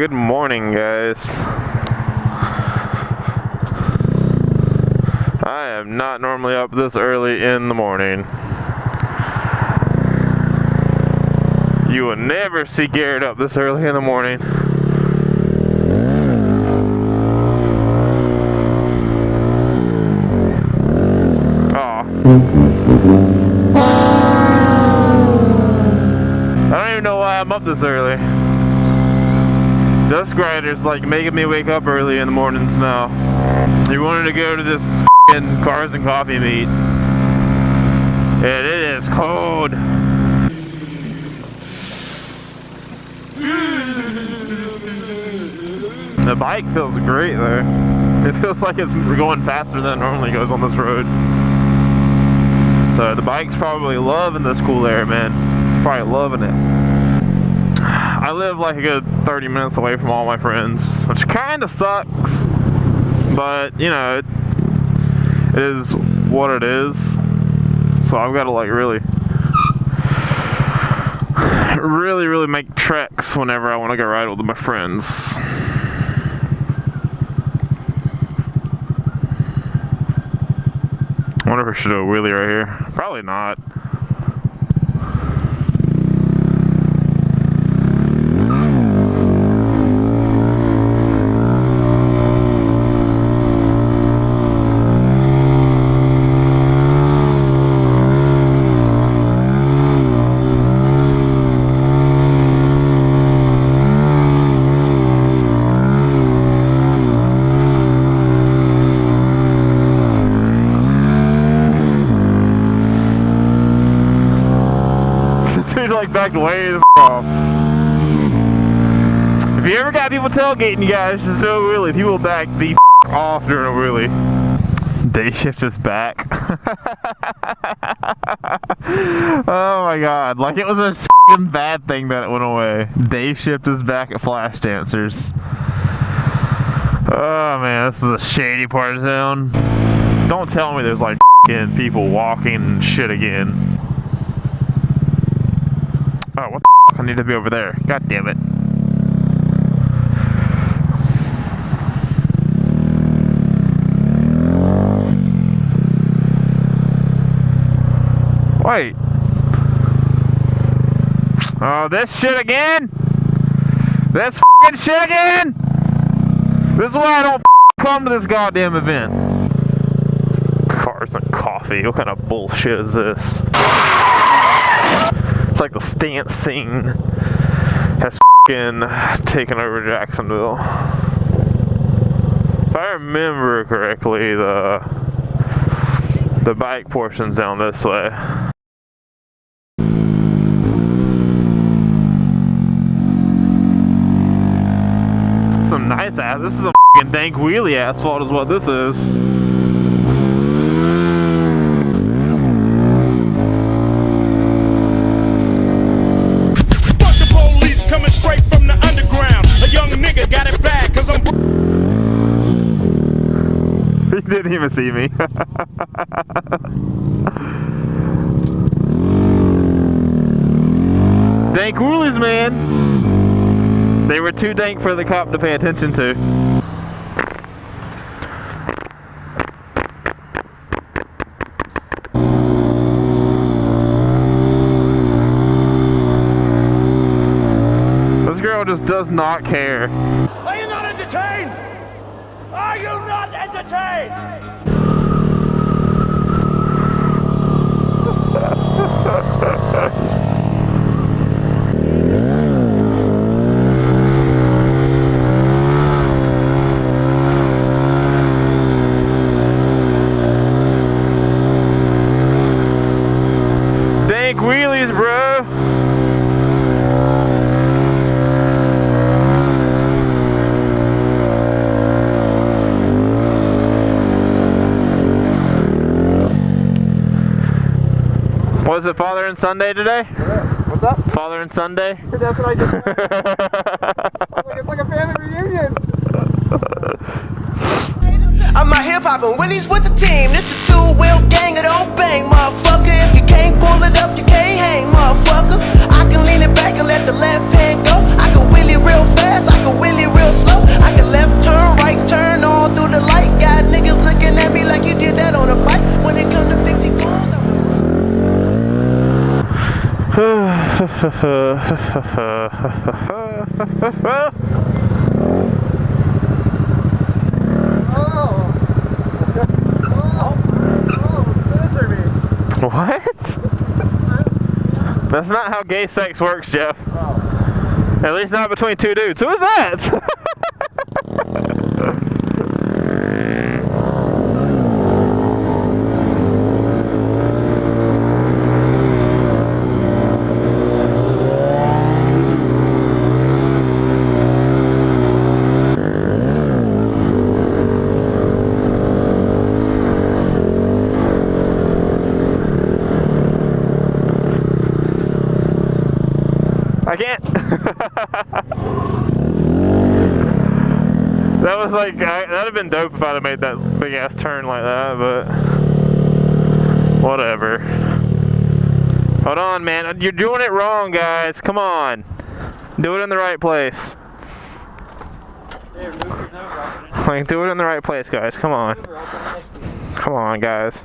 Good morning, guys. I am not normally up this early in the morning. You will never see Garrett up this early in the morning. Aw. I don't even know why I'm up this early. Dust Grinder's like making me wake up early in the mornings now. He wanted to go to this f***ing Cars and Coffee meet. And it is cold. The bike feels great though. It feels like it's going faster than it normally goes on this road. So the bike's probably loving this cool air, man. It's probably loving it. I live like a good 30 minutes away from all my friends, which kind of sucks, but you know, it is what it is. So I've got to like really make treks whenever I want to go ride with my friends. I wonder if I should do a wheelie right here. Probably not. Like backed way the off. If you ever got people tailgating you guys, just do a wheelie. People back the off during a wheelie. Day shift is back. Oh my god, like it was a f***ing bad thing that it went away. Day shift is back at Flash Dancers. Oh man, this is a shady part of town. Don't tell me there's like f***ing people walking and shit again. Oh, what the f***? I need to be over there. God damn it. Wait. Oh, this shit again? This f***ing shit again? This is why I don't come to this goddamn event. Cars and Coffee. What kind of bullshit is this? It's like the stance scene has f***ing taken over Jacksonville. If I remember correctly, the bike portion's down this way. Some nice ass. This is a f***ing dank wheelie asphalt is what this is. He didn't even see me. Dank wheelies, man. They were too dank for the cop to pay attention to. This girl just does not care. Are you not entertained? Are you not entertained? Dank wheelies, bro. Was it Father and Sunday today? What's up? Father and Sunday? That's what I just said. It's like a family reunion. I'm out here popping Wheelies with the team. This a two-wheel gang, it don't bang, motherfucker. If you can't pull it up, you can't hang, motherfucker. I can lean it back and let the left hand go. I can wheelie real fast, I can wheelie What? That's not how gay sex works, Jeff. At least not between two dudes. Who is that? I can't. That was like, that'd have been dope if I'd have made that big ass turn like that, but whatever. Hold on, man. You're doing it wrong, guys. Come on. Do it in the right place. Like, do it in the right place, guys. Come on. Come on, guys.